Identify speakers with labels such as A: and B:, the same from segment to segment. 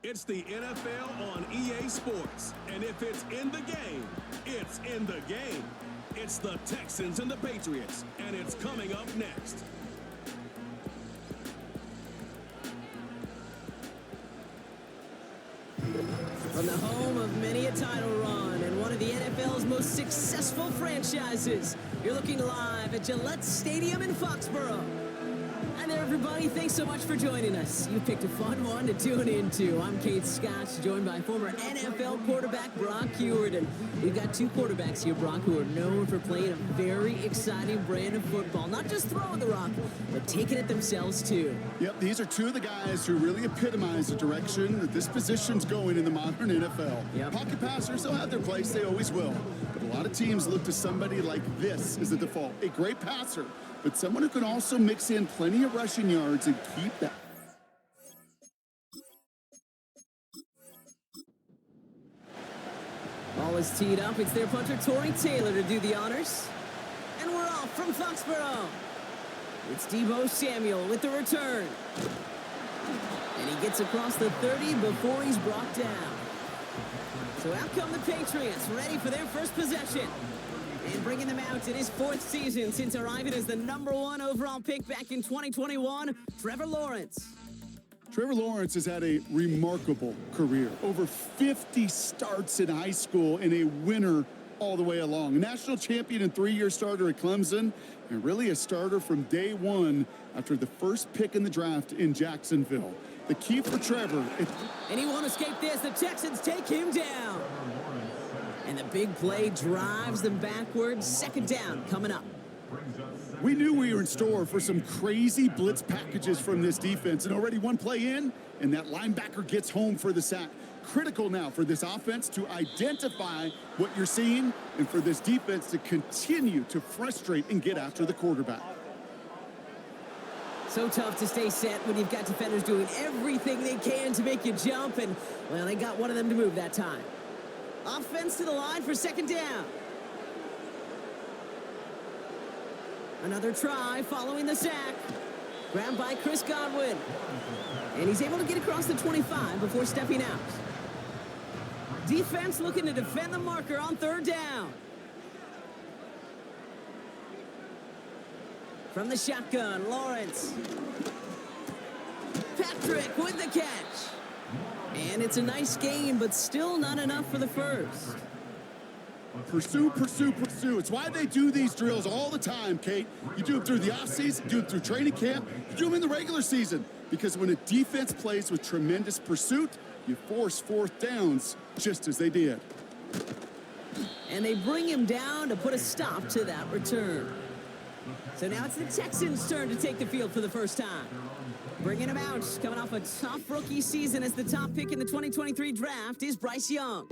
A: It's the NFL on EA Sports, and if it's in the game, it's in the game. It's the Texans and the Patriots, and it's coming up next.
B: From the home of many a title run and one of the NFL's most successful franchises, you're looking live at Gillette Stadium in Foxborough. Hi there, everybody. Thanks so much for joining us. You picked a fun one to tune into. I'm Kate Scott, joined by former NFL quarterback Brock Huard. And we've got two quarterbacks here, Brock, who are known for playing a very exciting brand of football. Not just throwing the rock, but taking it themselves, too.
C: Yep, these are two of the guys who really epitomize the direction that this position's going in the modern NFL.
B: Yep.
C: Pocket passers, they'll have their place. They always will. But a lot of teams look to somebody like this as the default. A great passer, but someone who can also mix in plenty of rushing yards and keep that.
B: Ball is teed up. It's their punter, Torrey Taylor, to do the honors. And we're off from Foxborough. It's Deebo Samuel with the return. And he gets across the 30 before he's brought down. So out come the Patriots, ready for their first possession. And bringing them out in his fourth season since arriving as the #1 overall pick back in 2021, Trevor Lawrence.
C: Trevor Lawrence has had a remarkable career. Over 50 starts in high school and a winner all the way along. A national champion and 3-year starter at Clemson, and really a starter from day one after the first pick in the draft in Jacksonville. The key for Trevor...
B: And he won't escape this. The Texans take him down. And the big play drives them backwards. Second down coming up.
C: We knew we were in store for some crazy blitz packages from this defense, and already one play in, and that linebacker gets home for the sack. Critical now for this offense to identify what you're seeing and for this defense to continue to frustrate and get after the quarterback.
B: So tough to stay set when you've got defenders doing everything they can to make you jump, and, well, they got one of them to move that time. Offense to the line for second down. Another try following the sack. Grabbed by Chris Godwin. And he's able to get across the 25 before stepping out. Defense looking to defend the marker on third down. From the shotgun, Lawrence. Patrick with the catch. And it's a nice gain, but still not enough for the first.
C: Pursue, pursue, pursue. It's why they do these drills all the time, Kate. You do them through the offseason, do them through training camp, you do them in the regular season. Because when a defense plays with tremendous pursuit, you force fourth downs just as they did.
B: And they bring him down to put a stop to that return. So now it's the Texans' turn to take the field for the first time. Bringing him out, coming off a tough rookie season as the top pick in the 2023 draft is Bryce Young.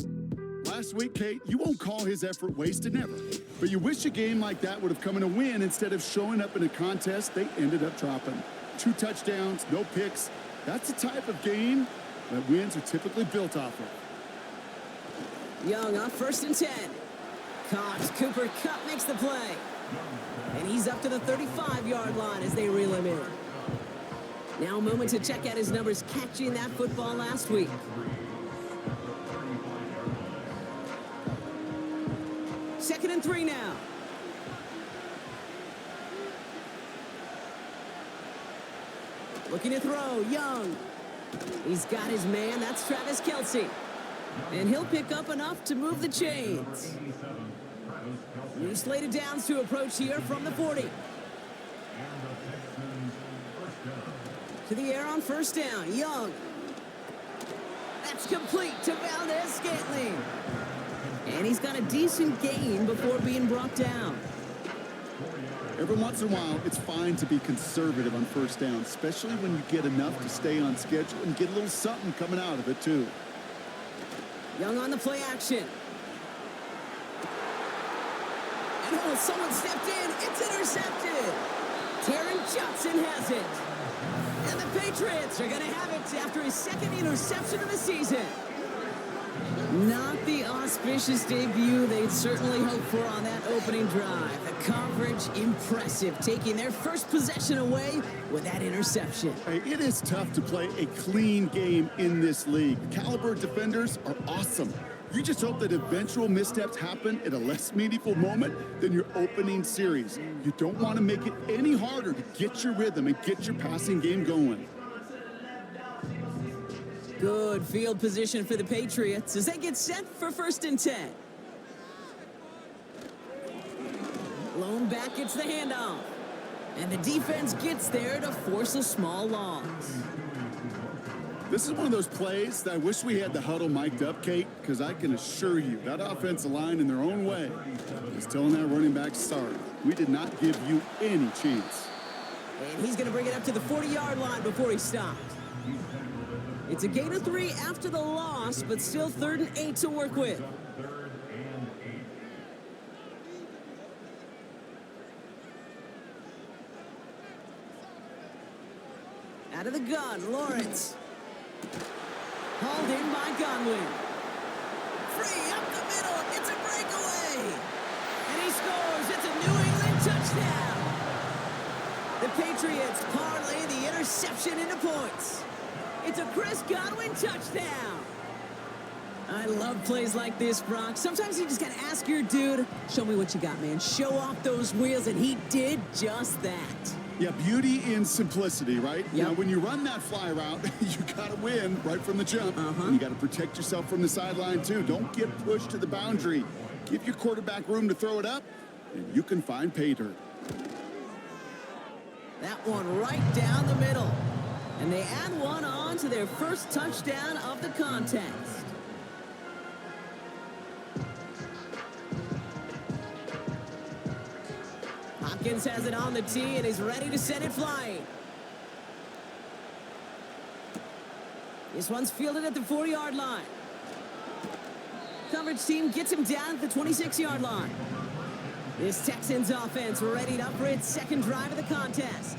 C: Last week, Kate, you won't call his effort wasted, never. But you wish a game like that would have come in a win instead of showing up in a contest they ended up dropping. 2 touchdowns, no picks. That's the type of game that wins are typically built off of.
B: Young on 1st and 10. Caught. Cooper Kupp makes the play. And he's up to the 35-yard line as they reel him in. Now a moment to check out his numbers catching that football last week. Second and 3 now. Looking to throw, Young. He's got his man, that's Travis Kelce. And he'll pick up enough to move the chains. New slated downs to approach here from the 40. To the air on 1st down, Young. That's complete to Valdez-Scantling. And he's got a decent gain before being brought down.
C: Every once in a while, it's fine to be conservative on 1st down, especially when you get enough to stay on schedule and get a little something coming out of it, too.
B: Young on the play action. And oh, someone stepped in. It's intercepted. Taron Johnson has it. And the Patriots are going to have it after his second interception of the season. Not the auspicious debut they'd certainly hoped for on that opening drive. The coverage, impressive, taking their first possession away with that interception.
C: Hey, it is tough to play a clean game in this league. The caliber of defenders are awesome. You just hope that eventual missteps happen at a less meaningful moment than your opening series. You don't want to make it any harder to get your rhythm and get your passing game going.
B: Good field position for the Patriots as they get set for 1st and 10. Lone back gets the handoff. And the defense gets there to force a small loss.
C: This is one of those plays that I wish we had the huddle mic'd up, Kate, because I can assure you that offensive line in their own way is telling that running back, sorry, we did not give you any chance.
B: And he's going to bring it up to the 40-yard line before he stopped. It's a gain of 3 after the loss, but still 3rd and 8 to work with. Out of the gun, Lawrence. Hauled in by Godwin. Free up the middle. It's a breakaway. And he scores. It's a New England touchdown. The Patriots parlay the interception into points. It's a Chris Godwin touchdown. I love plays like this, Brock. Sometimes you just got to ask your dude, show me what you got, man. Show off those wheels, and he did just that.
C: Yeah, beauty in simplicity, right?
B: Yep.
C: Now, when you run that fly route, you got to win right from the jump. And you got to protect yourself from the sideline, too. Don't get pushed to the boundary. Give your quarterback room to throw it up, and you can find pay dirt.
B: That one right down the middle. And they add one on to their first touchdown of the contest. Hopkins has it on the tee and is ready to send it flying. This one's fielded at the 40-yard line. Coverage team gets him down at the 26-yard line. This Texans offense readied up for its second drive of the contest.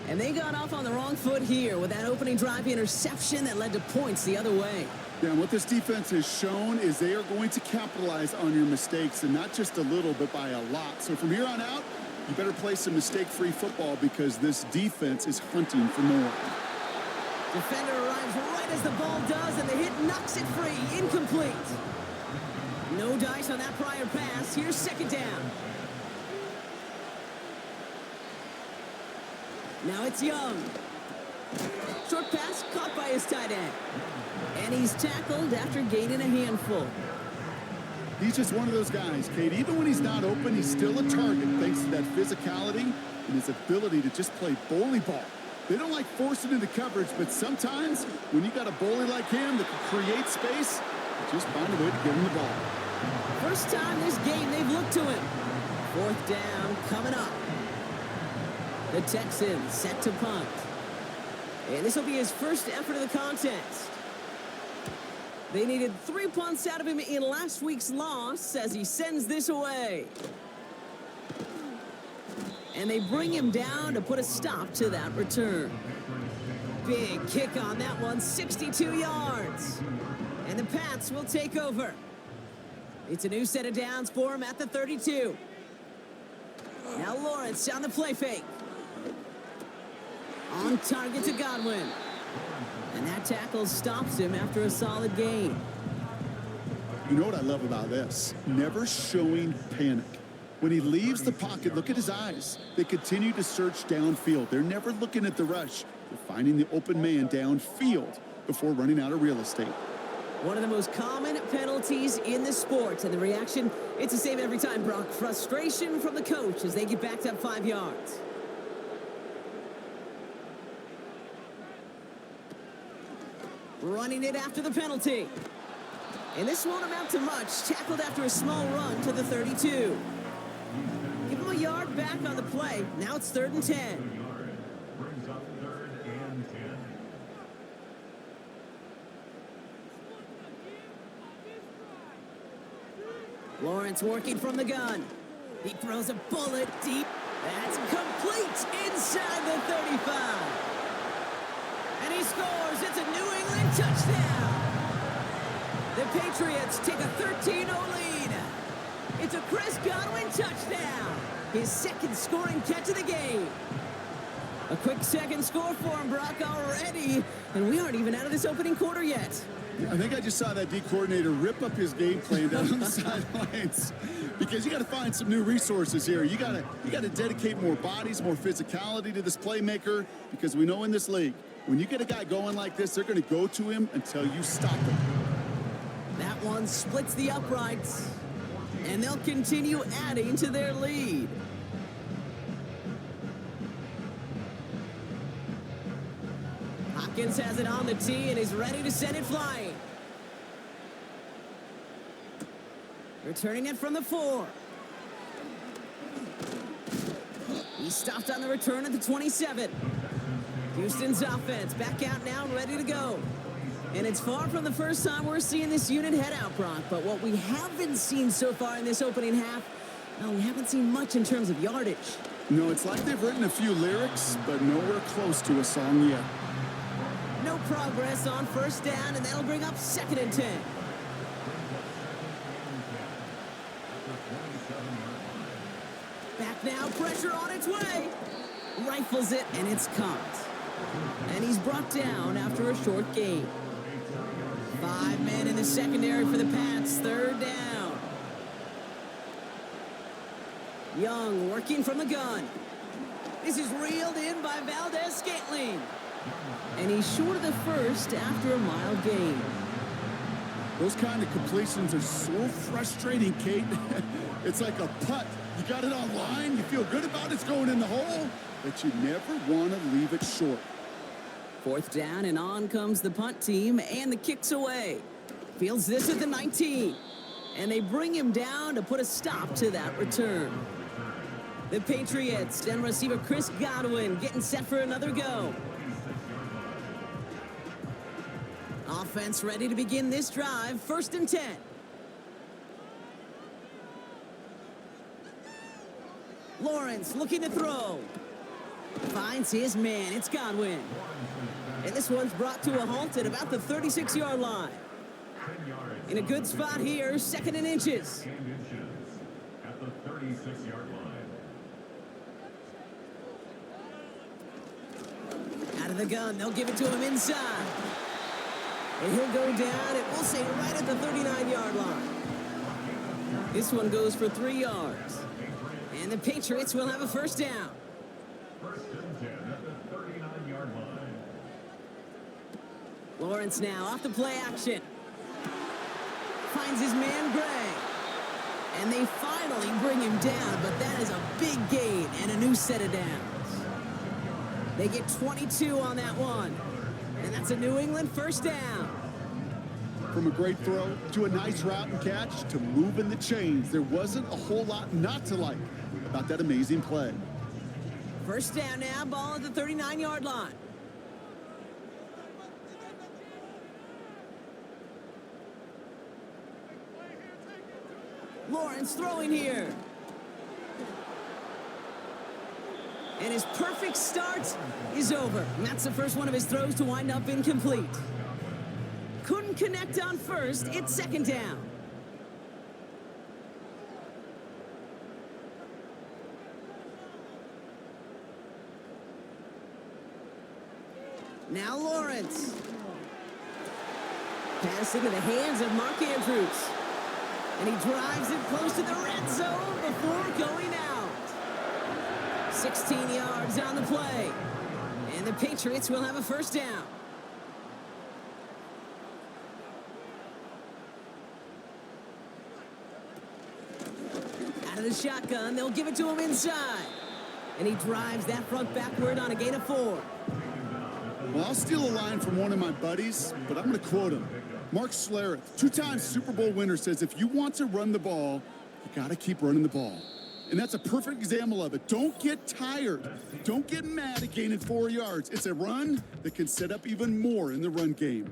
B: And they got off on the wrong foot here with that opening drive interception that led to points the other way.
C: Yeah, and what this defense has shown is they are going to capitalize on your mistakes, and not just a little, but by a lot. So from here on out, you better play some mistake-free football because this defense is hunting for more.
B: Defender arrives right as the ball does, and the hit knocks it free. Incomplete. No dice on that prior pass. Here's 2nd down. Now it's Young. Short pass caught by his tight end. And he's tackled after gaining a handful.
C: He's just one of those guys, Kate. Even when he's not open, he's still a target thanks to that physicality and his ability to just play bully ball. They don't like forcing into coverage, but sometimes when you got a bully like him that can create space, just find a way to get him the ball.
B: First time this game they've looked to him. 4th down coming up. The Texans set to punt. And this will be his first effort of the contest. They needed 3 punts out of him in last week's loss as he sends this away. And they bring him down to put a stop to that return. Big kick on that one, 62 yards. And the Pats will take over. It's a new set of downs for him at the 32. Now Lawrence on the play fake. On target to Godwin. And that tackle stops him after a solid gain.
C: You know what I love about this? Never showing panic. When he leaves the pocket, look at his eyes. They continue to search downfield. They're never looking at the rush. They're finding the open man downfield before running out of real estate.
B: One of the most common penalties in the sport. And the reaction, it's the same every time, Brock. Frustration from the coach as they get backed up 5 yards. Running it after the penalty. And this won't amount to much. Tackled after a small run to the 32. Give him a yard back on the play. Now it's 3rd and 10. Lawrence working from the gun. He throws a bullet deep. That's complete inside the 35. And he scores. It's a New England touchdown. The Patriots take a 13-0 lead. It's a Chris Godwin touchdown. His second scoring catch of the game. A quick second score for him, Brock, already. And we aren't even out of this opening quarter yet.
C: I think I just saw that D coordinator rip up his game plan down on the sidelines, because you got to find some new resources here. You got to dedicate more bodies, more physicality to this playmaker, because we know in this league, when you get a guy going like this, they're going to go to him until you stop him.
B: That one splits the uprights, and they'll continue adding to their lead. Hopkins has it on the tee and is ready to send it flying. Returning it from the 4. He stopped on the return at the 27. Houston's offense back out now and ready to go. And it's far from the first time we're seeing this unit head out, Brock. But what we haven't seen so far in this opening half, well, we haven't seen much in terms of yardage.
C: No, it's like they've written a few lyrics, but nowhere close to a song yet.
B: No progress on first down, and that'll bring up 2nd and 10. Back now, pressure on its way. Rifles it, and it's caught. And he's brought down after a short gain. 5 men in the secondary for the Pats, 3rd down. Young working from the gun. This is reeled in by Valdez-Scantling. And he's short of the first after a mild gain.
C: Those kind of completions are so frustrating, Kate. It's like a putt. You got it on line, you feel good about it's going in the hole, but you never want to leave it short.
B: 4th down, and on comes the punt team, and the kick's away. Fields this at the 19. And they bring him down to put a stop to that return. The Patriots and receiver Chris Godwin getting set for another go. Offense ready to begin this drive. 1st and 10. Lawrence looking to throw. Finds his man. It's Godwin. And this one's brought to a halt at about the 36-yard line. In a good spot here, 2nd and inches.
D: At the 36-yard line.
B: Out of the gun, they'll give it to him inside. And he'll go down, and we'll say right at the 39-yard line. This one goes for 3 yards. And the Patriots will have a 1st down.
D: 1st and 10 at the 39-yard line.
B: Lawrence now off the play action. Finds his man Gray. And they finally bring him down, but that is a big gain and a new set of downs. They get 22 on that one. And that's a New England 1st down.
C: From a great throw to a nice route and catch to moving the chains, there wasn't a whole lot not to like about that amazing play.
B: 1st down now, ball at the 39-yard line. Lawrence throwing here. And his perfect start is over. And that's the first one of his throws to wind up incomplete. Couldn't connect on first. It's 2nd down. Now Lawrence. Pass into the hands of Mark Andrews. And he drives it close to the red zone before going out. 16 yards on the play. And the Patriots will have a 1st down. Out of the shotgun, they'll give it to him inside. And he drives that front backward on a gain of 4.
C: Well, I'll steal a line from one of my buddies, but I'm going to quote him. Mark Schlereth, 2-time Super Bowl winner, says if you want to run the ball, you got to keep running the ball. And that's a perfect example of it. Don't get tired. Don't get mad at gaining 4 yards. It's a run that can set up even more in the run game.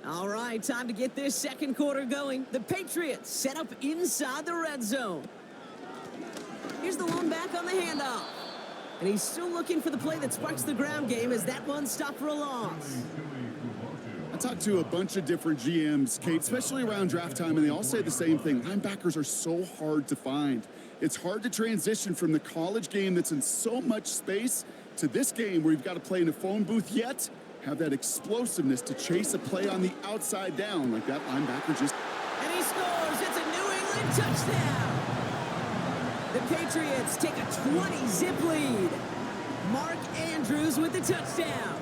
B: All right, time to get this second quarter going. The Patriots set up inside the red zone. Here's the one back on the handoff. And he's still looking for the play that sparks the ground game as that one stopped for a loss.
C: I talked to a bunch of different GMs, Kate, especially around draft time, and they all say the same thing. Linebackers are so hard to find. It's hard to transition from the college game that's in so much space to this game where you've got to play in a phone booth, yet have that explosiveness to chase a play on the outside down like that linebacker just...
B: And he scores. It's a New England touchdown. The Patriots take a 20-zip lead. Mark Andrews with the touchdown.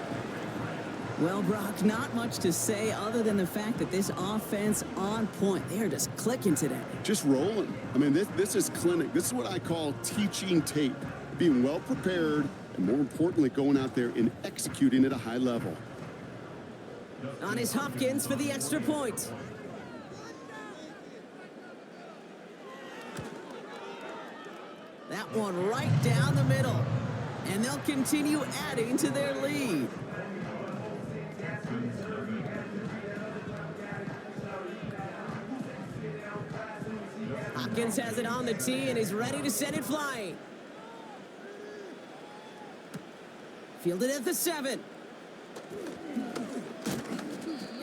B: Well, Brock, not much to say other than the fact that this offense on point. They are just clicking today.
C: Just rolling. I mean, this is clinic. This is what I call teaching tape. Being well prepared, and more importantly, going out there and executing at a high level.
B: On is Hopkins for the extra point. That one right down the middle. And they'll continue adding to their lead. Hopkins has it on the tee and is ready to send it flying. Fielded at the 7.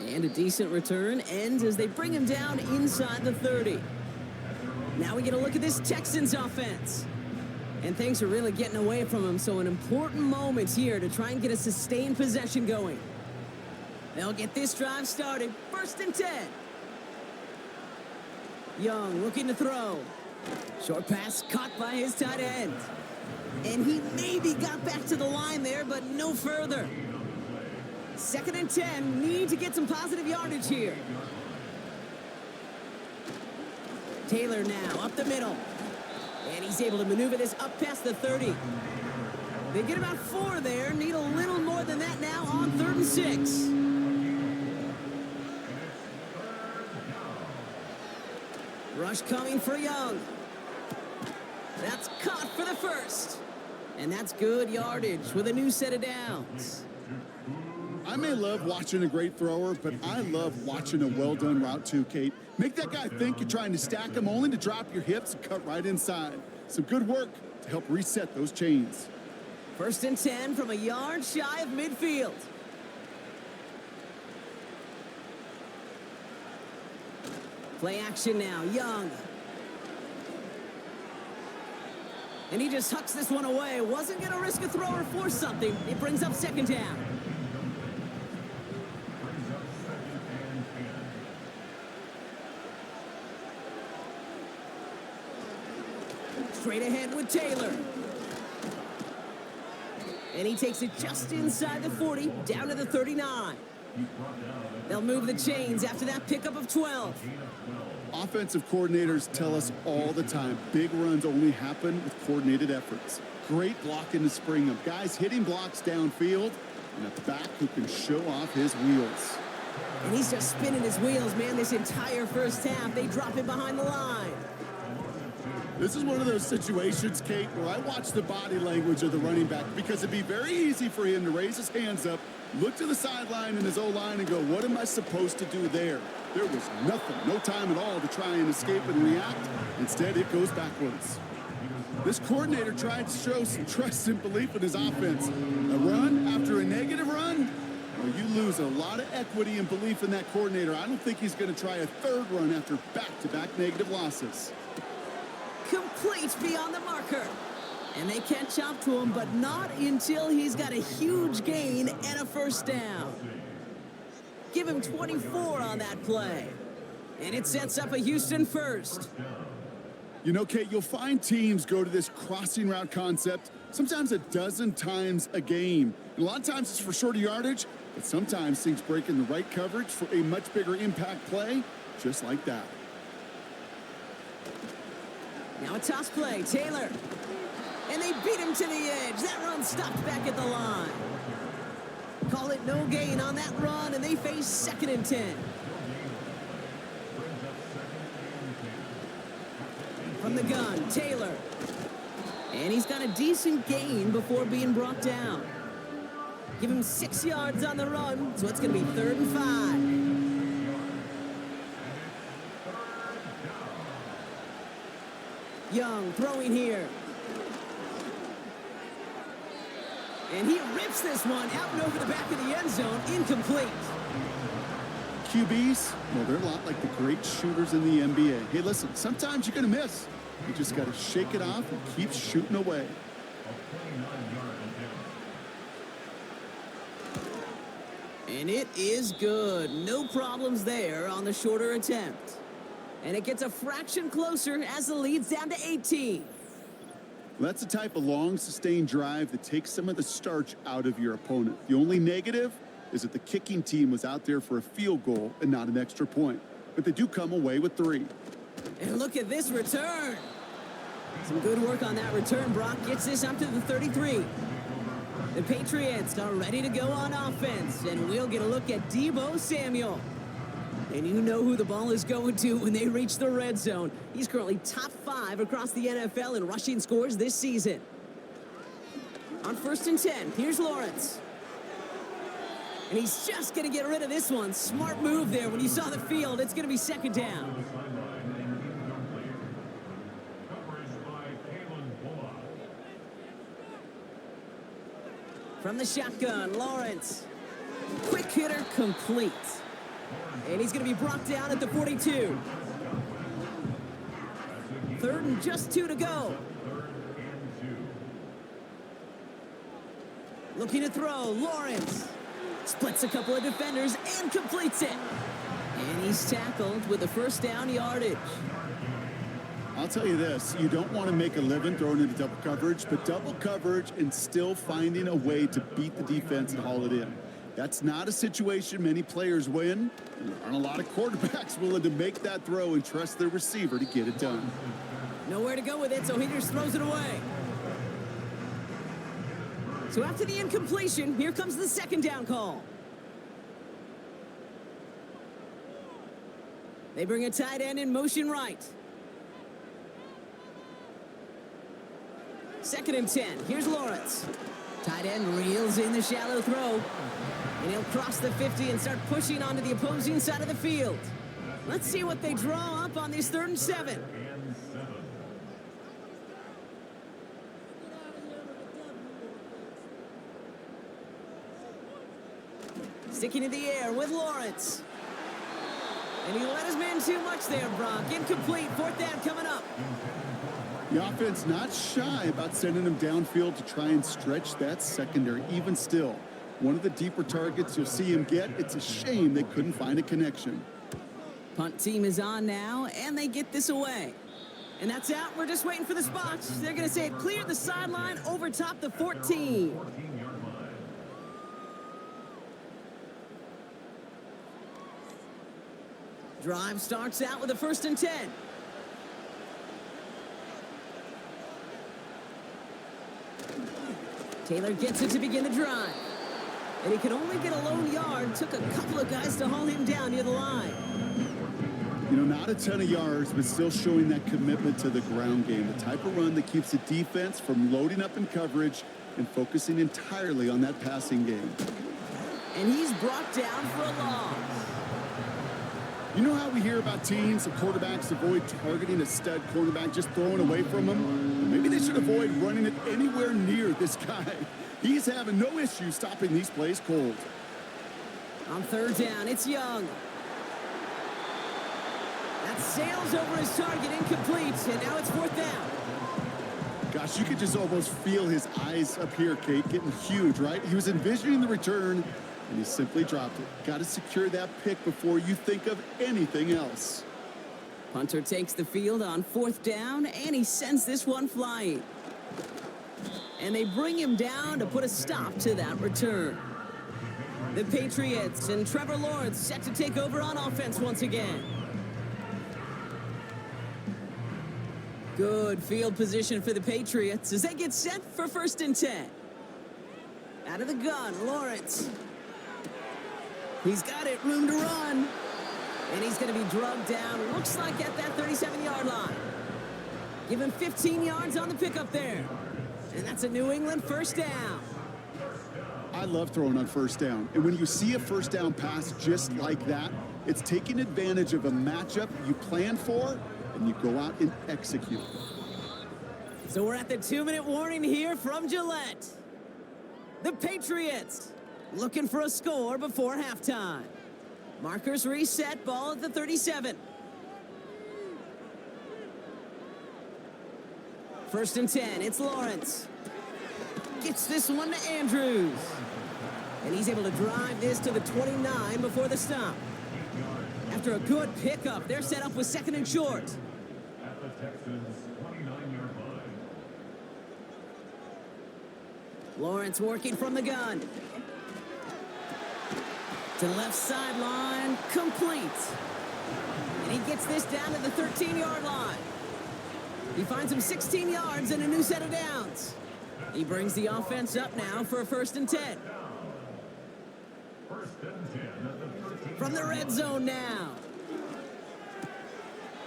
B: And a decent return ends as they bring him down inside the 30. Now we get a look at this Texans offense. And things are really getting away from him, so an important moment here to try and get a sustained possession going. They'll get this drive started. 1st and 10. Young looking to throw. Short pass caught by his tight end. And he maybe got back to the line there, but no further. 2nd and 10. Need to get some positive yardage here. Taylor now up the middle. And he's able to maneuver this up past the 30. They get about 4 there. Need a little more than that now on 3rd and 6. Rush coming for Young. That's caught for the 1st. And that's good yardage with a new set of downs.
C: I may love watching a great thrower, but I love watching a well-done route too, Kate. Make that guy think you're trying to stack him only to drop your hips and cut right inside. Some good work to help reset those chains.
B: 1st and 10 from a yard shy of midfield. Play action now, Young. And he just hucks this one away. Wasn't going to risk a throw or force something. It brings up 2nd down. Straight ahead with Taylor. And he takes it just inside the 40, down to the 39. They'll move the chains after that pickup of 12.
C: Offensive coordinators tell us all the time, big runs only happen with coordinated efforts. Great blocking to spring them. Guys hitting blocks downfield, and a back who can show off his wheels.
B: And he's just spinning his wheels, man, this entire 1st half. They drop it behind the line.
C: This is one of those situations, Kate, where I watch the body language of the running back because it'd be very easy for him to raise his hands up, look to the sideline in his O-line and go, what am I supposed to do there? There was nothing, no time at all to try and escape and react. Instead, it goes backwards. This coordinator tried to show some trust and belief in his offense. A run after a negative run? Well, you lose a lot of equity and belief in that coordinator. I don't think he's going to try a 3rd run after back-to-back negative losses.
B: Complete beyond the marker. And they catch up to him, but not until he's got a huge gain and a 1st down. Give him 24 on that play. And it sets up a Houston 1st.
C: You know, Kate, you'll find teams go to this crossing route concept sometimes a dozen times a game. And a lot of times it's for shorter yardage, but sometimes things break in the right coverage for a much bigger impact play, just like that.
B: Now a toss play, Taylor. And they beat him to the edge. That run stopped back at the line. Call it no gain on that run, and they face 2nd and 10. From the gun, Taylor. And he's got a decent gain before being brought down. Give him 6 yards on the run, so it's going to be 3rd and 5. Young throwing here. And he rips this one out and over the back of the end zone. Incomplete.
C: QBs, well, they're a lot like the great shooters in the NBA. Hey, listen, sometimes you're going to miss. You just got to shake it off and keep shooting away.
B: And it is good. No problems there on the shorter attempt. And it gets a fraction closer as the lead's down to 18.
C: That's the type of long, sustained drive that takes some of the starch out of your opponent. The only negative is that the kicking team was out there for a field goal and not an extra point. But they do come away with 3.
B: And look at this return. Some good work on that return. Brock gets this up to the 33. The Patriots are ready to go on offense, and we'll get a look at Deebo Samuel. And you know who the ball is going to when they reach the red zone. He's currently top 5 across the NFL in rushing scores this season. On 1st and 10, here's Lawrence. And he's just going to get rid of this one. Smart move there. When you saw the field, it's going to be 2nd down. From the shotgun, Lawrence. Quick hitter complete. And he's going to be brought down at the 42. 3rd and just 2 to go. Looking to throw, Lawrence. Splits a couple of defenders and completes it. And he's tackled with a 1st down yardage.
C: I'll tell you this, you don't want to make a living throwing into double coverage, but double coverage and still finding a way to beat the defense and haul it in. That's not a situation many players win. There aren't a lot of quarterbacks willing to make that throw and trust their receiver to get it done.
B: Nowhere to go with it, so he just throws it away. So after the incompletion, here comes the 2nd down call. They bring a tight end in motion right. 2nd and 10. Here's Lawrence. Tight end reels in the shallow throw. And he'll cross the 50 and start pushing onto the opposing side of the field. Let's see what they draw up on this 3rd and 7. Sticking in the air with Lawrence. And he let his man too much there, Brock. Incomplete. 4th down coming up.
C: The offense not shy about sending them downfield to try and stretch that secondary. Even still, one of the deeper targets you'll see him get. It's a shame they couldn't find a connection.
B: Punt team is on now, and they get this away. And that's out. We're just waiting for the spots. They're going to say it cleared the sideline over top the 14. Drive starts out with a 1st and 10. Taylor gets it to begin the drive. And he could only get a lone yard. Took a couple of guys to haul him down near the line.
C: You know, not a ton of yards, but still showing that commitment to the ground game. The type of run that keeps the defense from loading up in coverage and focusing entirely on that passing game.
B: And he's brought down for a loss.
C: You know how we hear about teams and quarterbacks avoid targeting a stud cornerback, just throwing away from him? Maybe they should avoid running it anywhere near this guy. He's having no issue stopping these plays cold.
B: On 3rd down, it's Young. That sails over his target, incomplete, and now it's 4th down.
C: Gosh, you could just almost feel his eyes up here, Kate, getting huge, right? He was envisioning the return, and he simply dropped it. Got to secure that pick before you think of anything else.
B: Punter takes the field on 4th down, and he sends this one flying. And they bring him down to put a stop to that return. The Patriots and Trevor Lawrence set to take over on offense once again. Good field position for the Patriots as they get set for 1st and 10. Out of the gun, Lawrence. He's got it, room to run. And he's going to be drugged down, looks like at that 37-yard line. Give him 15 yards on the pickup there. And that's a New England 1st down.
C: I love throwing on 1st down. And when you see a 1st down pass just like that, it's taking advantage of a matchup you plan for, and you go out and execute.
B: So we're at the 2-minute warning here from Gillette. The Patriots looking for a score before halftime. Markers reset, ball at the 37. First and 10, it's Lawrence. Gets this one to Andrews. And he's able to drive this to the 29 before the stop. After a good pickup, they're set up with second and short.
D: At the Texans' 29-yard line.
B: Lawrence working from the gun. To the left sideline, complete. And he gets this down to the 13-yard line. He finds him 16 yards and a new set of downs. He brings the offense up now for a first and 10.
D: First and 10 at the 13.
B: From the red zone now.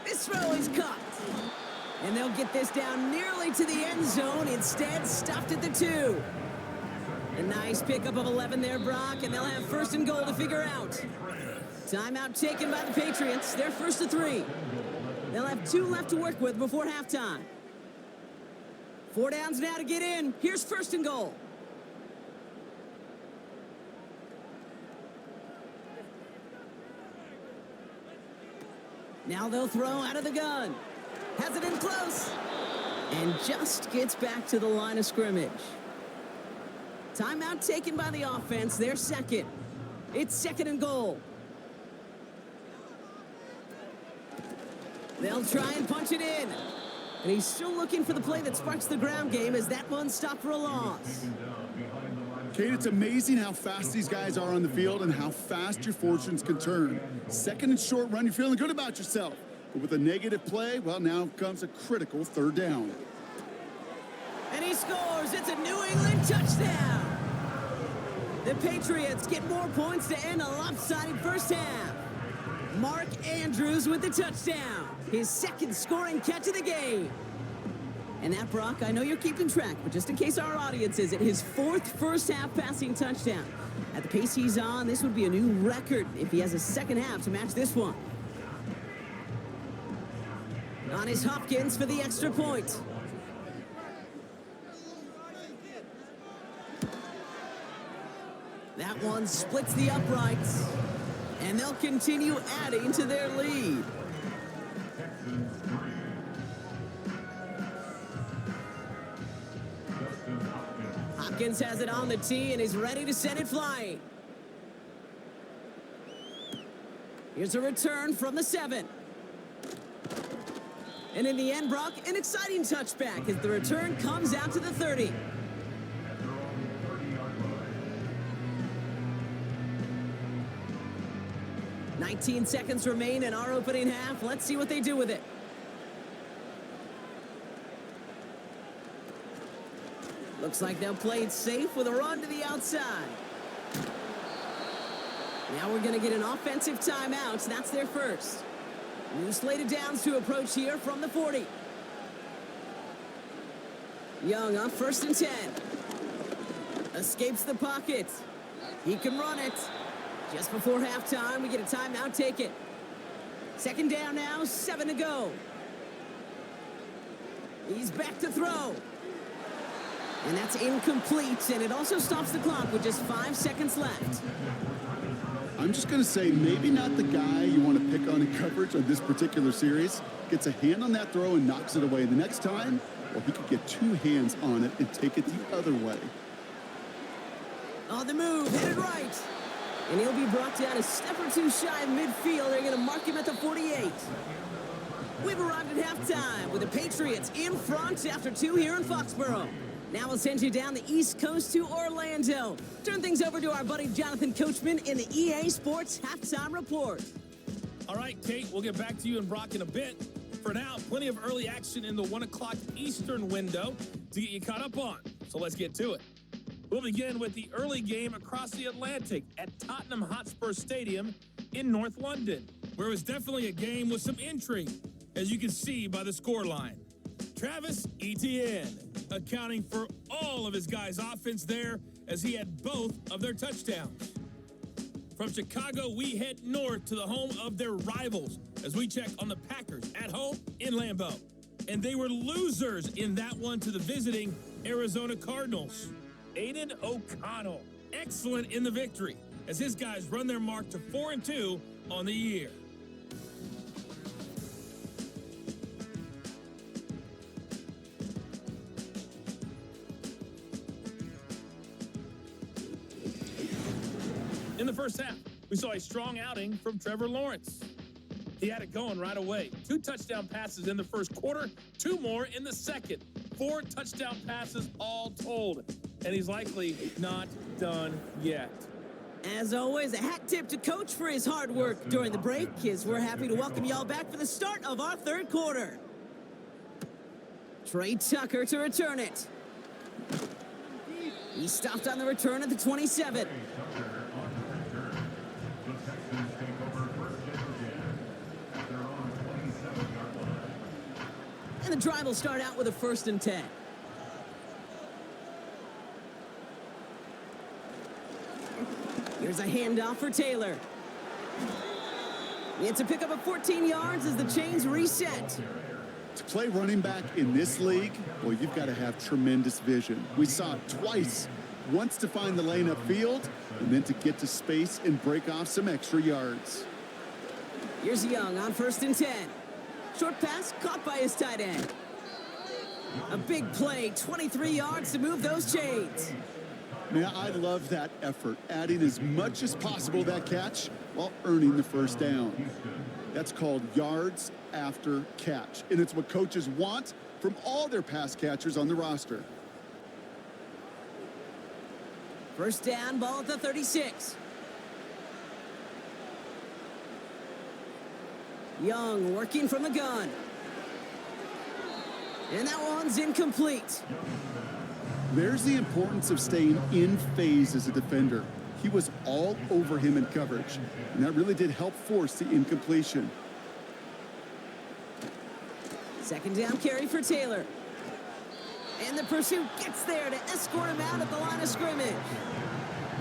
B: This throw is caught. And they'll get this down nearly to the end zone. Instead, stopped at the 2. A nice pickup of 11 there, Brock, and they'll have first and goal to figure out. Timeout taken by the Patriots. They're first to 3. They'll have 2 left to work with before halftime. 4 downs now to get in. Here's first and goal. Now they'll throw out of the gun. Has it in close. And just gets back to the line of scrimmage. Timeout taken by the offense. They're second. It's second and goal. They'll try and punch it in. And he's still looking for the play that sparks the ground game as that one stopped for a loss.
C: Kate, it's amazing how fast these guys are on the field and how fast your fortunes can turn. Second and short run, you're feeling good about yourself. But with a negative play, well, now comes a critical third down.
B: And he scores. It's a New England touchdown. The Patriots get more points to end a lopsided first half. Mark Andrews with the touchdown. His second scoring catch of the game. And that, Brock, I know you're keeping track, but just in case our audience isn't, his 4th first-half passing touchdown. At the pace he's on, this would be a new record if he has a second half to match this one. On is Hopkins for the extra point. That one splits the uprights, and they'll continue adding to their lead. Hopkins has it on the tee and is ready to send it flying. Here's a return from the 7. And in the end, Brock, an exciting touchback as the return comes out to the 30. 19 seconds remain in our opening half. Let's see what they do with it. Looks like they'll play it safe with a run to the outside. Now we're going to get an offensive timeout. That's their first. New slate of downs to approach here from the 40. Young up first and 10. Escapes the pocket. He can run it. Just before halftime, we get a timeout taken. Second down now, 7 to go. He's back to throw. And that's incomplete, and it also stops the clock with just 5 seconds left.
C: I'm just going to say maybe not the guy you want to pick on in coverage on this particular series. Gets a hand on that throw and knocks it away. The next time, well, he could get 2 hands on it and take it the other way.
B: On the move, headed right. And he'll be brought down a step or 2 shy of midfield. They're going to mark him at the 48. We've arrived at halftime with the Patriots in front after 2 here in Foxborough. Now we'll send you down the East Coast to Orlando. Turn things over to our buddy Jonathan Coachman in the EA Sports Halftime Report.
E: All right, Kate, we'll get back to you and Brock in a bit. For now, plenty of early action in the 1 o'clock Eastern window to get you caught up on. So let's get to it. We'll begin with the early game across the Atlantic at Tottenham Hotspur Stadium in North London, where it was definitely a game with some intrigue, as you can see by the scoreline. Travis Etienne accounting for all of his guys' offense there as he had both of their touchdowns. From Chicago, we head north to the home of their rivals as we check on the Packers at home in Lambeau. and they were losers in that one to the visiting Arizona Cardinals. Aiden O'Connell, excellent in the victory, as his guys run their mark to 4-2 on the year. In the first half, we saw a strong outing from Trevor Lawrence. He had it going right away. 2 touchdown passes in the first quarter, 2 more in the second. 4 touchdown passes all told, and he's likely not done yet.
B: As always, a hat tip to Coach for his hard work during the break, as we're happy to welcome y'all back for the start of our third quarter. Trey Tucker to return it. He stopped on the return at the 27. And the drive will start out with a 1st and 10. Here's a handoff for Taylor. It's a pickup of 14 yards as the chains reset.
C: To play running back in this league, well, you've got to have tremendous vision. We saw it twice. Once to find the lane upfield, and then to get to space and break off some extra yards.
B: Here's Young on 1st and 10. Short pass caught by his tight end. A big play, 23 yards to move those chains.
C: Man, I love that effort, adding as much as possible that catch while earning the first down. That's called yards after catch, and it's what coaches want from all their pass catchers on the roster.
B: First down, ball at the 36. Young working from the gun. And that one's incomplete.
C: There's the importance of staying in phase as a defender. He was all over him in coverage, and that really did help force the incompletion.
B: Second down carry for Taylor. And the pursuit gets there to escort him out at the line of scrimmage.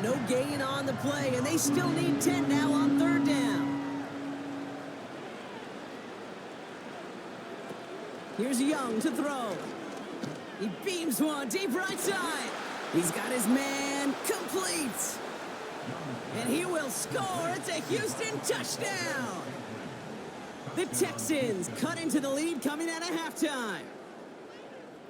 B: No gain on the play, and they still need 10 now on 3rd down. Here's Young to throw. He beams one deep right side. He's got his man complete. And he will score. It's a Houston touchdown. The Texans cut into the lead coming out of halftime.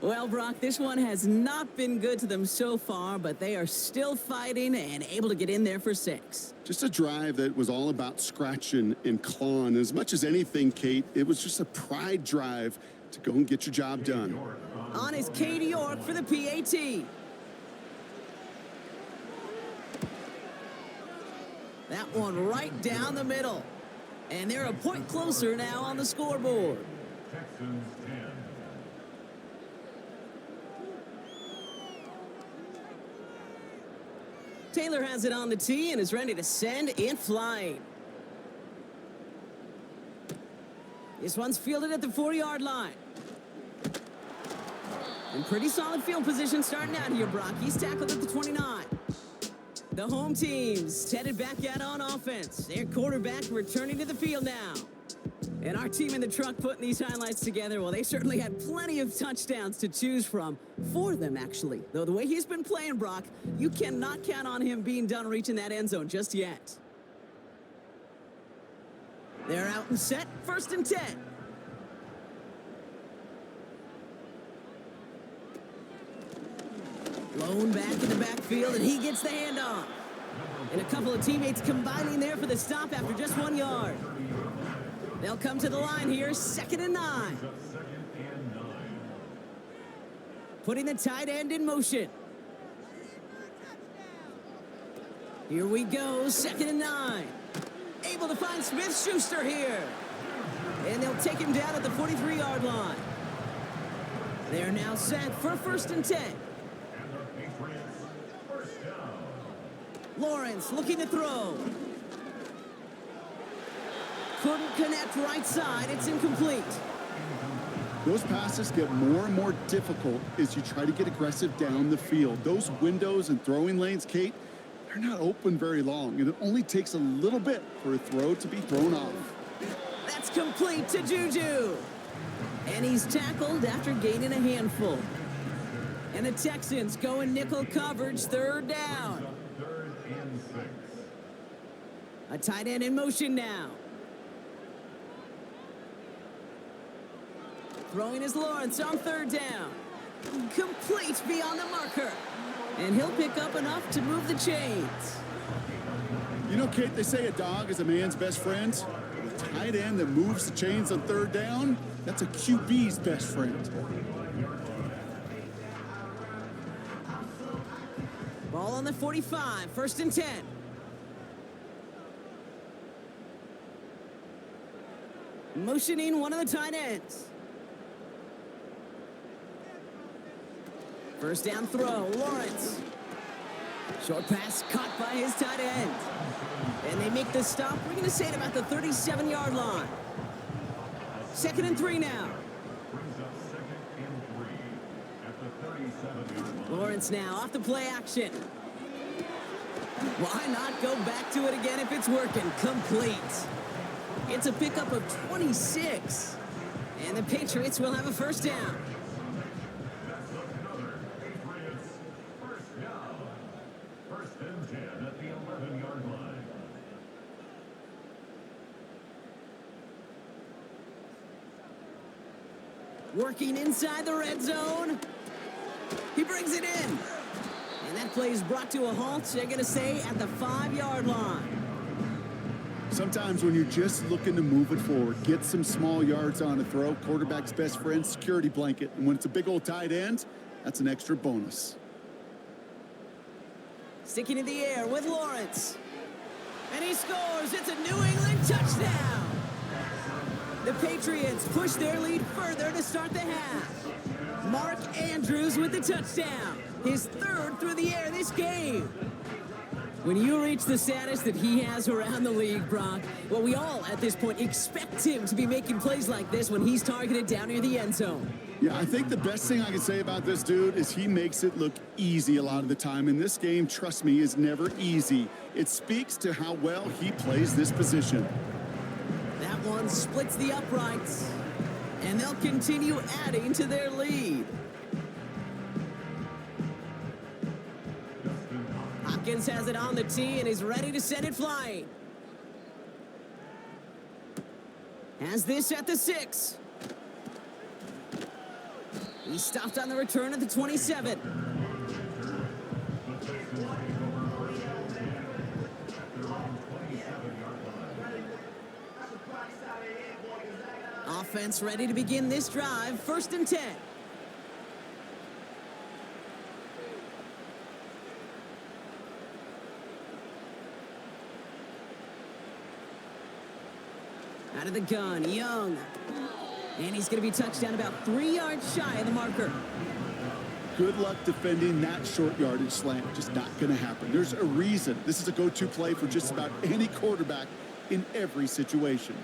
B: Well, Brock, this one has not been good to them so far, but they are still fighting and able to get in there for 6.
C: Just a drive that was all about scratching and clawing. As much as anything, Kate, it was just a pride drive to go and get your job done.
B: On is Katie York for the PAT. That one right down the middle. And they're a point closer now on the scoreboard.
D: Texans 10.
B: Taylor has it on the tee and is ready to send it flying. This one's fielded at the 4-yard line. And pretty solid field position starting out here, Brock. He's tackled at the 29. The home team's headed back out on offense. Their quarterback returning to the field now. And our team in the truck putting these highlights together, well, they certainly had plenty of touchdowns to choose from. 4 of them, actually. Though the way he's been playing, Brock, you cannot count on him being done reaching that end zone just yet. They're out and set. 1st and 10. Blown back in the backfield, and he gets the handoff. And a couple of teammates combining there for the stop after just 1 yard. They'll come to the line here, 2nd and 9. Putting the tight end in motion. Here we go, 2nd and 9. Able to find Smith-Schuster here. And they'll take him down at the 43-yard line. They're now set for 1st and 10. Lawrence looking to throw. Couldn't connect right side. It's incomplete.
C: Those passes get more and more difficult as you try to get aggressive down the field. Those windows and throwing lanes, Kate, they're not open very long, and it only takes a little bit for a throw to be thrown off.
B: That's complete to Juju. And he's tackled after gaining a handful. And the Texans go in nickel coverage, third down.
D: Third and 6.
B: A tight end in motion now. Throwing is Lawrence on third down. Complete beyond the marker. And he'll pick up enough to move the chains.
C: You know, Kate, they say a dog is a man's best friend. The tight end that moves the chains on third down, that's a QB's best friend.
B: Ball on the 45, first and 10. Motioning one of the tight ends. First down throw, Lawrence. Short pass caught by his tight end. And they make the stop. We're going to say it about the 37-yard line. Second and 3 now.
D: Brings up second and 3 at the 37-yard line.
B: Lawrence now off the play action. Why not go back to it again if it's working? Complete. It's a pickup of 26. And the Patriots will have a first down.
D: That's another Patriots first down. First and 10 at the 11-yard line.
B: Working inside the red zone. He brings it in. And that play is brought to a halt, they're going to say, at the 5-yard line.
C: Sometimes when you're just looking to move it forward, get some small yards on a throw, quarterback's best friend, security blanket. And when it's a big old tight end, that's an extra bonus.
B: Sticking in the air with Lawrence. And he scores. It's a New England touchdown. The Patriots push their lead further to start the half. Mark Andrews with the touchdown. His third through the air this game. When you reach the status that he has around the league, Brock, well, we all at this point expect him to be making plays like this when he's targeted down near the end zone.
C: Yeah, I think the best thing I can say about this dude is he makes it look easy a lot of the time. And this game, trust me, is never easy. It speaks to how well he plays this position.
B: That one splits the uprights, and they'll continue adding to their lead. Hopkins has it on the tee and is ready to send it flying. Has this at the 6. He stopped on the return at the 27. Offense ready to begin this drive. First and 10. Out of the gun, Young. And he's going to be touched down about 3 yards shy of the marker.
C: Good luck defending that short yardage slant. Just not going to happen. There's a reason. This is a go-to play for just about any quarterback in every situation.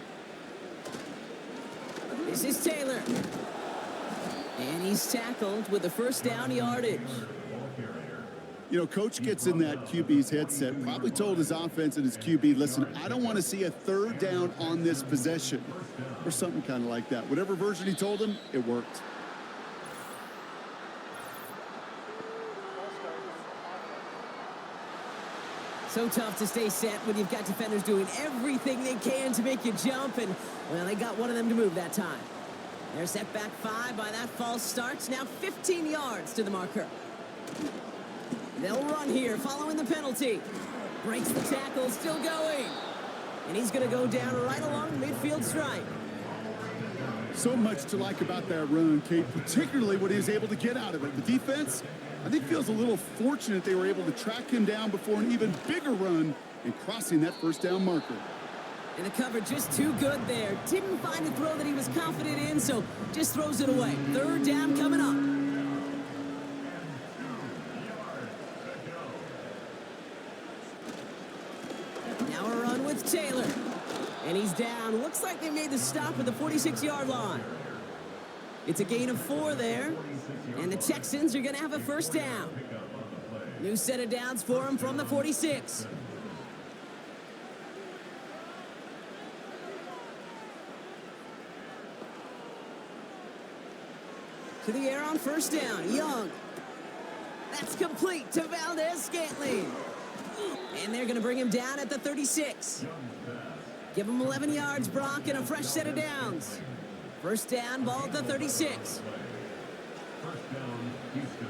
B: This is Taylor. And he's tackled with the first down yardage.
C: You know, coach gets in that QB's headset, probably told his offense and his QB, listen, I don't want to see a third down on this possession, or something kind of like that. Whatever version he told him, it worked.
B: So tough to stay set when you've got defenders doing everything they can to make you jump, and, well, they got one of them to move that time. They're set back 5 by that false start. Now 15 yards to the marker. They'll run here following the penalty. Breaks the tackle, still going. And he's going to go down right along the midfield stripe.
C: So much to like about that run, Kate, particularly what he was able to get out of it. The defense, I think, feels a little fortunate they were able to track him down before an even bigger run and crossing that first down marker.
B: And the cover just too good there. Didn't find a throw that he was confident in, so just throws it away. Third down coming up. Taylor, and he's down. Looks like they made the stop at the 46-yard line. It's a gain of 4 there, and the Texans are going to have a first down. New set of downs for him from the 46. To the air on first down. Young. That's complete to Valdez-Scantling. And they're going to bring him down at the 36. Give him 11 yards, Brock, and a fresh set of downs. First down, ball at the 36.
D: First down, Houston.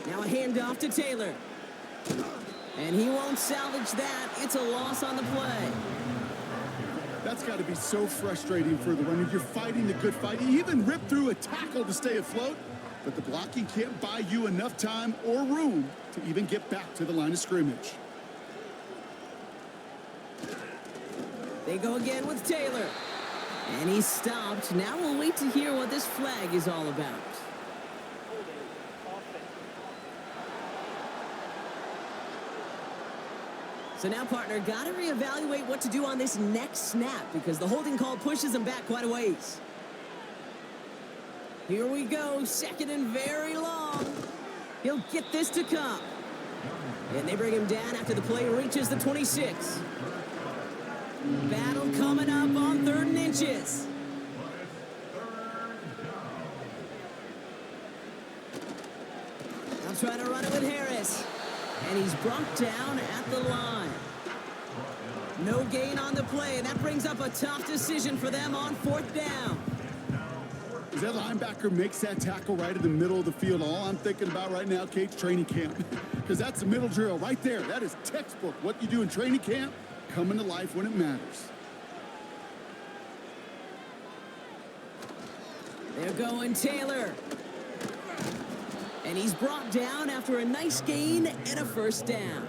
B: Now a handoff to Taylor. And he won't salvage that. It's a loss on the play.
C: That's got to be so frustrating for the runner. You're fighting the good fight. You even rip through a tackle to stay afloat, but the blocking can't buy you enough time or room to even get back to the line of scrimmage.
B: They go again with Taylor. And he's stopped. Now we'll wait to hear what this flag is all about. So now, partner, got to reevaluate what to do on this next snap because the holding call pushes him back quite a ways. Here we go, second and very long. He'll get this to come. And they bring him down after the play reaches the 26. Battle coming up on 3rd and inches. I'll try to run it with Harris. And he's brought down at the line. No gain on the play, and that brings up a tough decision for them on 4th down.
C: As that linebacker makes that tackle right in the middle of the field, all I'm thinking about right now, Kate's training camp. Because that's the middle drill right there. That is textbook. What you do in training camp, coming to life when it matters.
B: They're going Taylor. And he's brought down after a nice gain and a first down.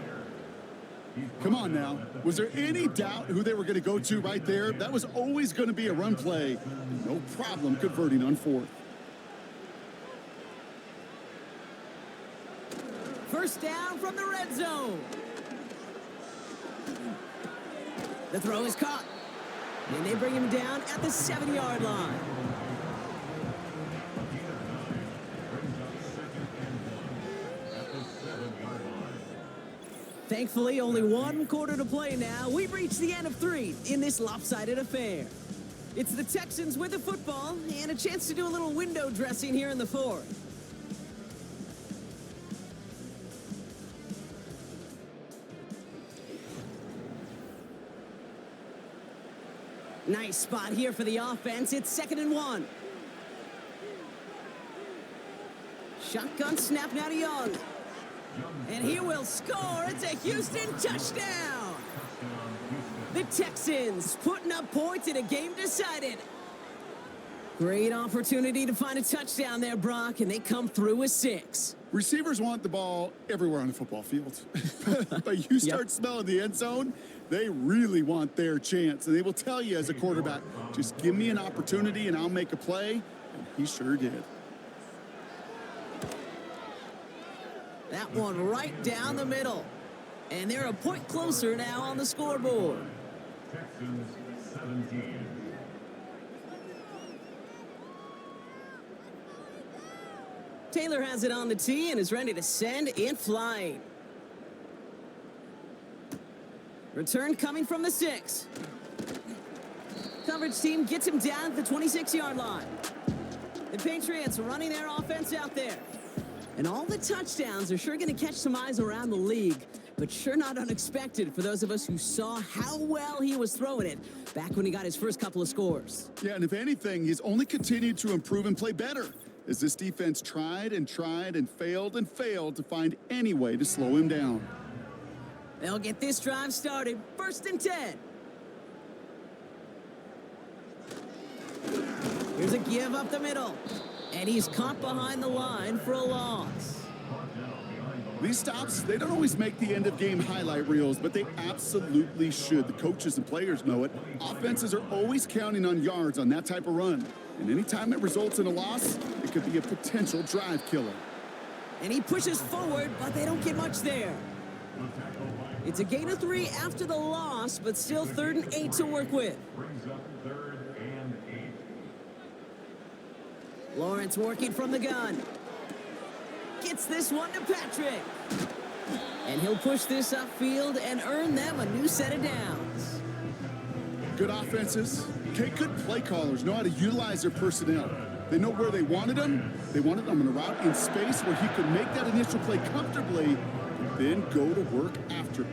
C: Come on now. Was there any doubt who they were going to go to right there? That was always going to be a run play. No problem converting on 4th.
B: First down from the red zone. The throw is caught. And they bring him down at the 7-yard line. Thankfully, only 1 quarter to play now. We've reached the end of 3 in this lopsided affair. It's the Texans with the football and a chance to do a little window dressing here in the 4th. Nice spot here for the offense. It's 2nd and 1. Shotgun snap now to Young. And he will score. It's a Houston touchdown. The Texans putting up points in a game decided. Great opportunity to find a touchdown there, Brock, and they come through with 6.
C: Receivers want the ball everywhere on the football field. But you start smelling the end zone, they really want their chance. And they will tell you as a quarterback, just give me an opportunity and I'll make a play. And he sure did.
B: That one right down the middle. And they're a point closer now on the scoreboard.
D: Texans 17.
B: Taylor has it on the tee and is ready to send in flight. Return coming from the 6. Coverage team gets him down at the 26-yard line. The Patriots running their offense out there. And all the touchdowns are sure going to catch some eyes around the league, but sure not unexpected for those of us who saw how well he was throwing it back when he got his first couple of scores.
C: Yeah, and if anything, he's only continued to improve and play better as this defense tried and failed to find any way to slow him down.
B: They'll get this drive started. 1st and 10. Here's a give up the middle. And he's caught behind the line for a loss.
C: These stops, they don't always make the end-of-game highlight reels, but they absolutely should. The coaches and players know it. Offenses are always counting on yards on that type of run. And anytime it results in a loss, it could be a potential drive killer.
B: And he pushes forward, but they don't get much there. It's a gain of 3 after the loss, but still 3rd and 8 to work with.
D: Brings up 3rd and 8.
B: Lawrence working from the gun. Gets this one to Patrick. And he'll push this upfield and earn them a new set of downs.
C: Good offenses. Okay, good play callers know how to utilize their personnel. They know where they wanted him. They wanted him in a route in space where he could make that initial play comfortably and then go to work after.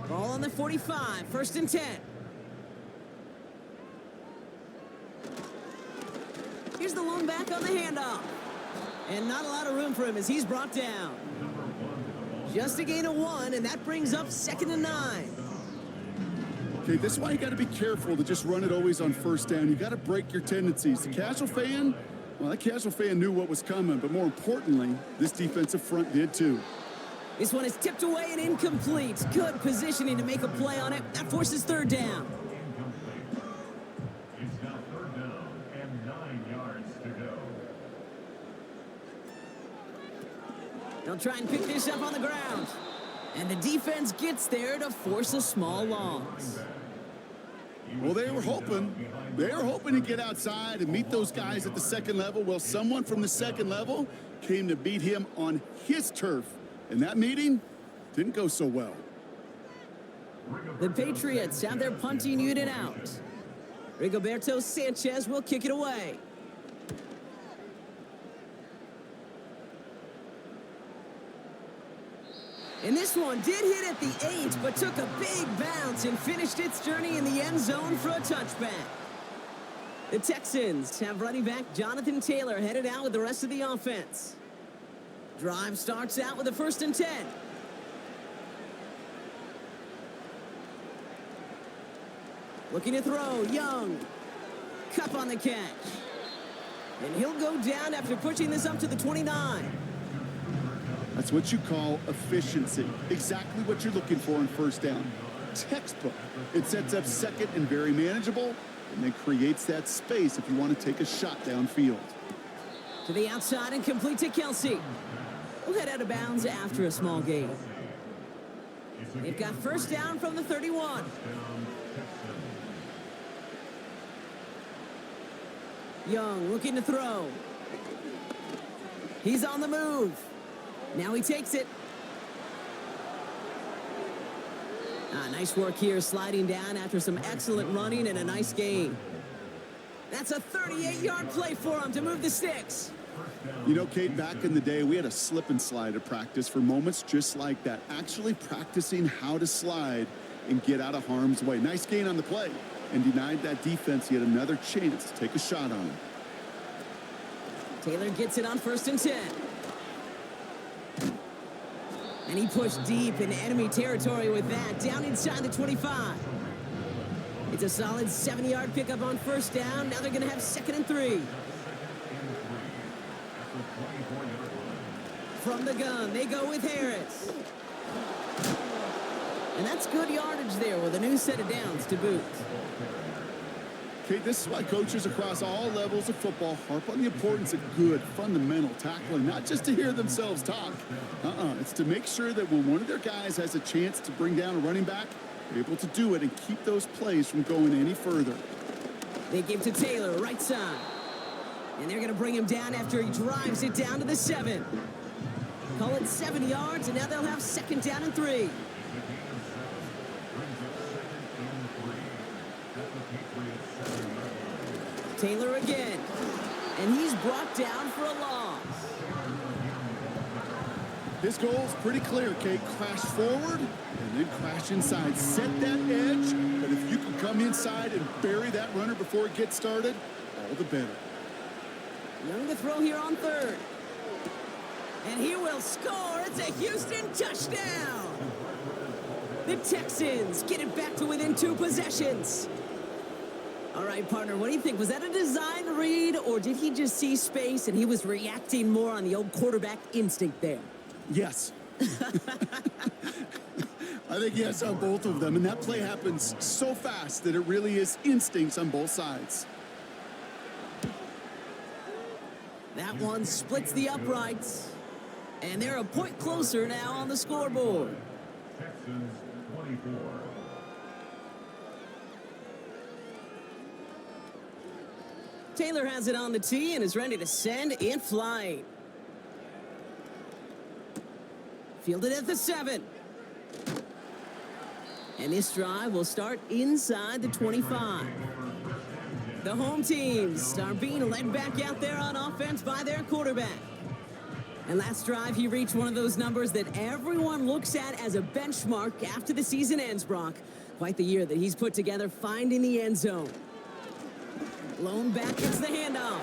B: Ball on the 45, 1st and 10. Here's the lone back on the handoff. And not a lot of room for him as he's brought down. Just a gain of 1, and that brings up 2nd and 9.
C: Okay, this is why you got to be careful to just run it always on 1st down. You got to break your tendencies. The casual fan, well, that casual fan knew what was coming, but more importantly, this defensive front did too.
B: This one is tipped away and incomplete. Good positioning to make a play on it. That forces 3rd down.
D: It's now 3rd down and 9 yards to go.
B: They'll try and pick this up on the ground. And the defense gets there to force a small loss.
C: Well, they were hoping to get outside and meet those guys at the 2nd level. Well, someone from the 2nd level came to beat him on his turf. And that meeting didn't go so well.
B: The Patriots have their punting unit out. Rigoberto Sanchez will kick it away. And this one did hit at the 8, but took a big bounce and finished its journey in the end zone for a touchback. The Texans have running back Jonathan Taylor headed out with the rest of the offense. Drive starts out with a 1st and 10. Looking to throw, Young. Cup on the catch. And he'll go down after pushing this up to the 29.
C: That's what you call efficiency. Exactly what you're looking for in 1st down. Textbook. It sets up 2nd and very manageable, and then creates that space if you want to take a shot downfield.
B: To the outside and complete to Kelsey. We'll head out of bounds after a small gain. They've got 1st down from the 31. Young looking to throw. He's on the move. Now he takes it. Nice work here, sliding down after some excellent running and a nice gain. That's a 38-yard play for him to move the sticks.
C: You know, Kate, back in the day, we had a slip and slide at practice for moments just like that. Actually practicing how to slide and get out of harm's way. Nice gain on the play, and denied that defense yet another chance to take a shot on him.
B: Taylor gets it on 1st and 10. And he pushed deep in enemy territory with that, down inside the 25. It's a solid 70-yard pickup on 1st down. Now they're going to have 2nd and 3. From the gun, they go with Harris. And that's good yardage there with a new set of downs to boot.
C: Okay, this is why coaches across all levels of football harp on the importance of good, fundamental tackling, not just to hear themselves talk. It's to make sure that when one of their guys has a chance to bring down a running back, they're able to do it and keep those plays from going any further.
B: They give to Taylor, right side. And they're going to bring him down after he drives it down to the 7. Call it 70 yards, and now they'll have 2nd down and 3. Taylor again. And he's brought down for a loss.
C: His goal is pretty clear, Kate. Crash forward and then crash inside. Set that edge, but if you can come inside and bury that runner before it gets started, all the better.
B: Young to throw here on 3rd. And he will score. It's a Houston touchdown. The Texans get it back to within 2 possessions. All right, partner, what do you think? Was that a design read, or did he just see space and he was reacting more on the old quarterback instinct there?
C: Yes. I think yes on both of them, and that play happens so fast that it really is instincts on both sides.
B: That one splits the uprights, and they're a point closer now on the scoreboard.
D: Texans 24.
B: Taylor has it on the tee and is ready to send it flying. Fielded at the 7. And this drive will start inside the 25. The home teams are being led back out there on offense by their quarterback. And last drive, he reached one of those numbers that everyone looks at as a benchmark after the season ends, Brock. Quite the year that he's put together, finding the end zone. Blown back gets the handoff.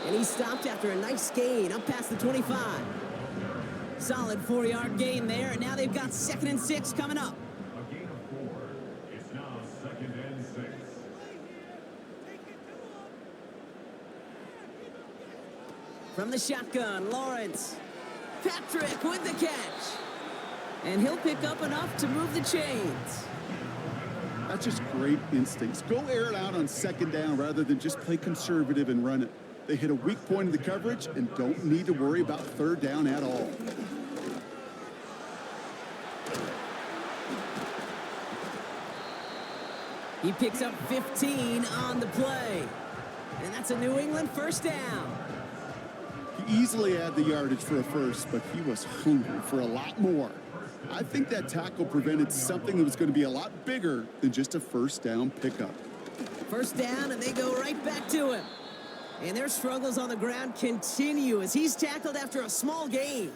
B: And he stopped after a nice gain up past the 25. Solid 4-yard gain there, and now they've got 2nd and 6 coming up.
D: A gain of 4. It's now 2nd and 6.
B: From the shotgun, Lawrence. Patrick with the catch. And he'll pick up enough to move the chains.
C: That's just great instincts. Go air it out on 2nd down rather than just play conservative and run it. They hit a weak point in the coverage and don't need to worry about 3rd down at all.
B: He picks up 15 on the play. And that's a New England 1st down.
C: He easily had the yardage for a first, but he was hungry for a lot more. I think that tackle prevented something that was going to be a lot bigger than just a 1st down pickup.
B: 1st down, and they go right back to him. And their struggles on the ground continue as he's tackled after a small gain.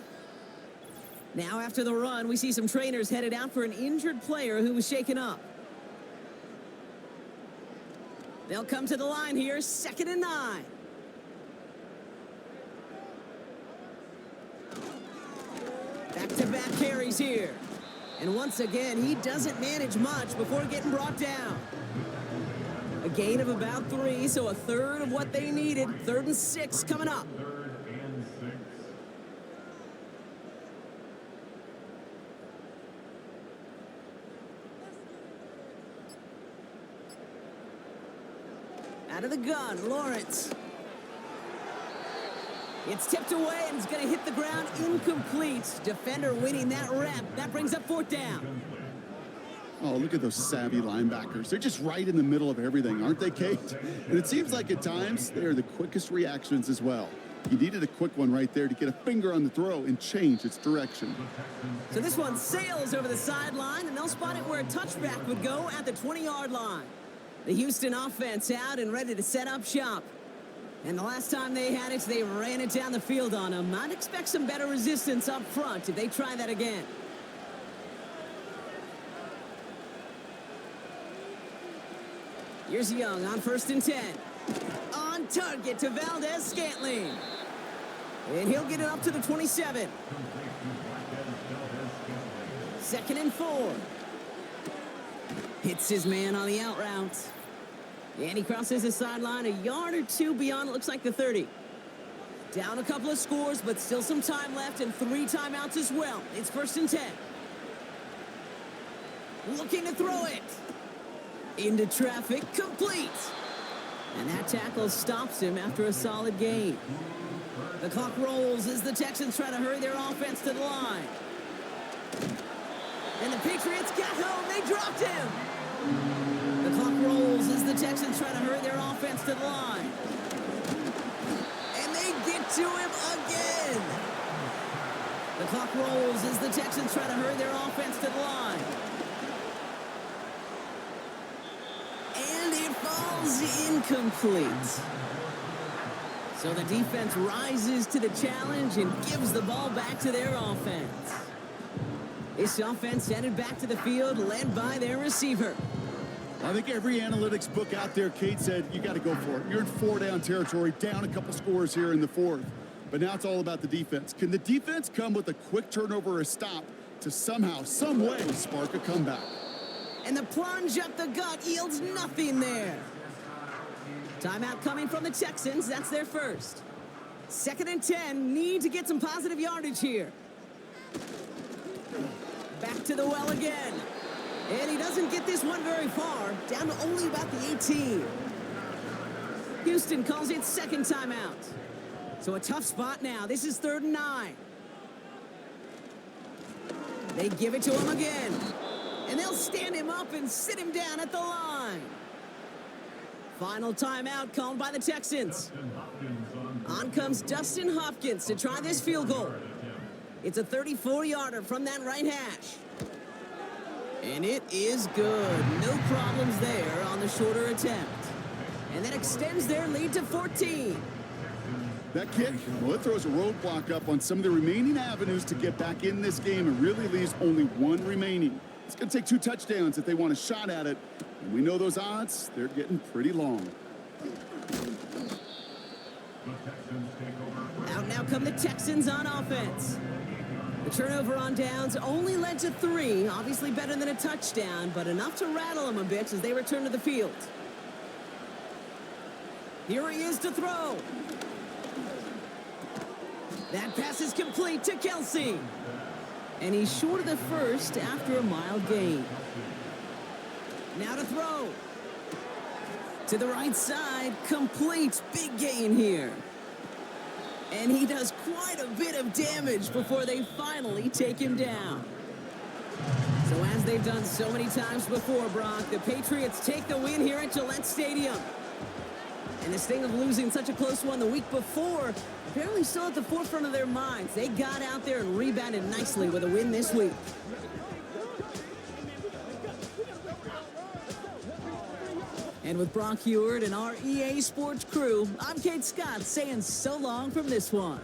B: Now after the run, we see some trainers headed out for an injured player who was shaken up. They'll come to the line here, 2nd and 9. Back-to-back carries here. And once again, he doesn't manage much before getting brought down. A gain of about 3, so a 1/3 of what they needed. 3rd and 6 coming up.
D: 3rd and 6.
B: Out of the gun, Lawrence. It's tipped away and it's going to hit the ground incomplete. Defender winning that rep. That brings up 4th down.
C: Oh, look at those savvy linebackers. They're just right in the middle of everything, aren't they, Kate? And it seems like at times they are the quickest reactions as well. You needed a quick one right there to get a finger on the throw and change its direction.
B: So this one sails over the sideline, and they'll spot it where a touchback would go at the 20-yard line. The Houston offense out and ready to set up shop. And the last time they had it, they ran it down the field on them. I'd expect some better resistance up front if they try that again. Here's Young on 1st and 10. On target to Valdez-Scantling. And he'll get it up to the 27. 2nd and 4. Hits his man on the out route. And he crosses the sideline a yard or 2 beyond, it looks like the 30. Down a couple of scores, but still some time left and 3 timeouts as well. It's 1st and 10. Looking to throw it. Into traffic, complete. And that tackle stops him after a solid gain. The clock rolls as the Texans try to hurry their offense to the line. And the Patriots got home. They dropped him. The clock rolls as the Texans try to hurry their offense to the line. And they get to him again. The clock rolls as the Texans try to hurry their offense to the line. And it falls incomplete. So the defense rises to the challenge and gives the ball back to their offense. This offense headed back to the field, led by their receiver.
C: I think every analytics book out there, Kate, said you got to go for it. You're in 4-down territory, down a couple scores here in the 4th. But now it's all about the defense. Can the defense come with a quick turnover or a stop to somehow, some way, spark a comeback?
B: And the plunge up the gut yields nothing there. Timeout coming from the Texans. That's their first. 2nd and 10. Need to get some positive yardage here. Back to the well again. And he doesn't get this one very far. Down to only about the 18. Houston calls it 2nd timeout. So a tough spot now. This is 3rd and 9. They give it to him again. And they'll stand him up and sit him down at the line. Final timeout called by the Texans. On comes Dustin Hopkins to try this field goal. It's a 34-yarder from that right hash. And it is good. No problems there on the shorter attempt. And that extends their lead to 14.
C: That kick, well, it throws a roadblock up on some of the remaining avenues to get back in this game and really leaves only one remaining. It's going to take 2 touchdowns if they want a shot at it. And we know those odds, they're getting pretty long.
B: Out now come the Texans on offense. The turnover on downs only led to 3. Obviously better than a touchdown, but enough to rattle them a bit as they return to the field. Here he is to throw. That pass is complete to Kelsey. And he's short of the first after a mild gain. Now to throw. To the right side, complete. Big gain here. And he does quite a bit of damage before they finally take him down. So as they've done so many times before, Brock, the Patriots take the win here at Gillette Stadium. And the sting of losing such a close one the week before, apparently still at the forefront of their minds. They got out there and rebounded nicely with a win this week. And with Brock Heward and our EA Sports crew, I'm Kate Scott saying so long from this one.